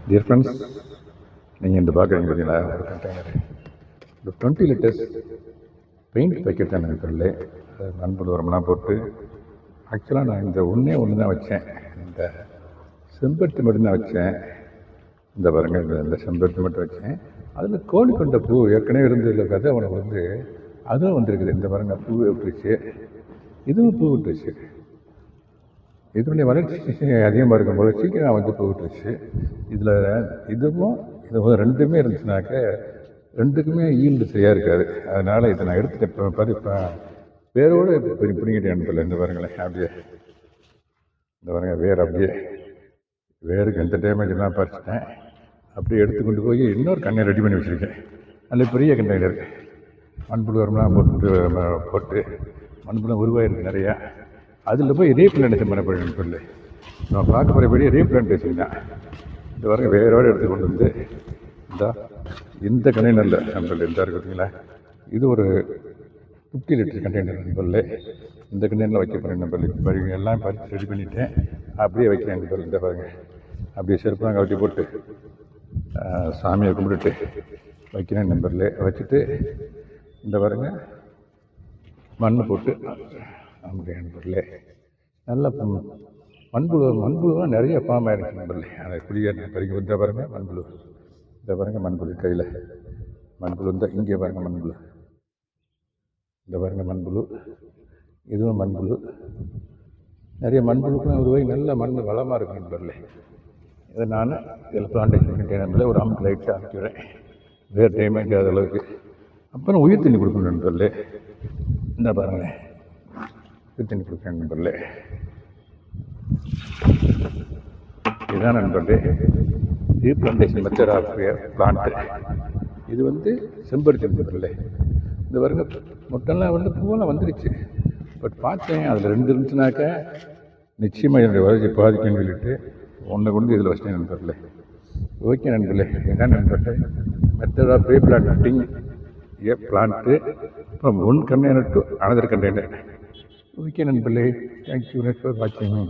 Dear friends, நீங்கள் இந்த பார்க்குறீங்க பார்த்தீங்களா, ஒரு கண்டெய்னர் இந்த 20 லிட்டர்ஸ் பெயிண்ட் பேக்கெட் தான் எனக்கு தெரியல. நண்பர் உரம்லாம் போட்டு ஆக்சுவலாக நான் இந்த ஒன்று தான் வச்சேன். இந்த செம்பருத்தி மட்டும் தான் வச்சேன். இந்த பாருங்கள், இந்த செம்பருத்தி மட்டும் வச்சேன். அதில் கோழி கொண்ட பூ ஏற்கனவே இருந்ததில் கதை உனக்கு வந்து அதுவும் வந்திருக்குது. இந்த பாருங்கள், பூ விட்டுருச்சு, இதுவும் பூ விட்டுருச்சு. இதனுடைய வளர்ச்சி அதிகமாக இருக்கும்போது சீக்கிரம் வந்து பூ விட்டுருச்சு. இதில் இதுவும் ரெண்டுமே இருந்துச்சுனாக்க ரெண்டுக்குமே ஈல்டு சரியாக இருக்காது. அதனால் இதை நான் எடுத்துகிட்டு இப்போ வேரோடு பிடிங்கிட்டேன் அனுப்பல. இந்த பாருங்களேன், அப்படியே இந்த பாருங்கள், வேர் அப்படியே வேருக்கு எந்த டேமேஜெல்லாம் பறிச்சிட்டேன். அப்படியே எடுத்து கொண்டு போய் இன்னொரு கண்ணை ரெடி பண்ணி வச்சுருக்கேன். நல்ல பெரிய கண்டெய்னர் மண்புழு உரம்லாம் போட்டு மண்புழு உருவாயிருக்கு நிறையா. அதில் போய் ரீப்ளான்டேஷன் பண்ண போயிடணும் சொல்லி நான் பார்க்க போகிறபடி ரீப்ளான்டேஷன் தான். இந்த வரைக்கும் வேரோடு எடுத்து கொண்டு வந்து இந்த கண்டெய்னரில் நண்பர்கள் இந்த இருக்குங்களா, இது ஒரு 50 லிட்டர் கண்டெய்னர் நண்பர்களே. இந்த கண்டெய்னரில் வைக்க போகிறேன் நண்பர்கள். எல்லாம் பறித்து ரெடி பண்ணிவிட்டேன், அப்படியே வைக்கிறேன் நண்பர்கள். இந்த பாருங்க, அப்படியே செருப்பெல்லாம் கழட்டி போட்டு சாமியை கும்பிட்டுட்டு வைக்கிறேன் நண்பர்களே. வச்சுட்டு இந்த பாருங்க, மண் போட்டு அப்படியே நண்பர்களே நல்லா மண்புழுவாக நிறைய ஃபார்ம் ஆகிடுச்சு நண்பர்களே. அதை குடியேற பறிக்க இந்த பாருங்கள் மண்புழு, இந்த பாருங்கள் மண்புழு கையில் மண்புழு இந்த இங்கே பாருங்கள் மண்புழு, இந்த பாருங்கள் மண்புழு, இதுவும் மண்புழு. நிறைய மண்புழுக்கெல்லாம் உருவாகி நல்ல மண் வளமாக இருக்கும் நண்பர்களே. இதை நான் இதில் பிளான்டேஷன் பண்ணிட்டேன் நண்பர்களே. ஒரு அமுக்கு லைட்டாக அமுக்கிறேன், வேறு டேமேஜ் ஆகாத அளவுக்கு. அப்புறம் உயிர் தண்ணி கொடுக்கணும் நண்பர்களே. இந்த பாருங்களேன், உயிர் தண்ணி கொடுக்குறேன் நண்பர்களே. இதுதான் நண்பர்களே ரீப்ளான்டேஷன் மெத்தட் ஆஃப் பிளான்ட். இது வந்து செம்பருத்தி நண்பர்களே. இந்த வருங்க மொட்டெல்லாம் வந்து பூவெல்லாம் வந்துடுச்சு. பட் பார்த்தேன், அதில் 2 இருந்துச்சுனாக்கா நிச்சயமாக என்னுடைய வளர்ச்சி பாதிக்குன்னு சொல்லிட்டு ஒன்றை கொண்டு இதில் வச்சிட்டேன் நண்பர்களே. ஓகே நண்பர்களே, என்ன நண்பர்களே, method of replanting a plant from one container to another container. Okay நண்பர்களே, தேங்க்யூ ஃபார் வாட்சிங்.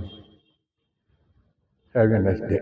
Have a nice day.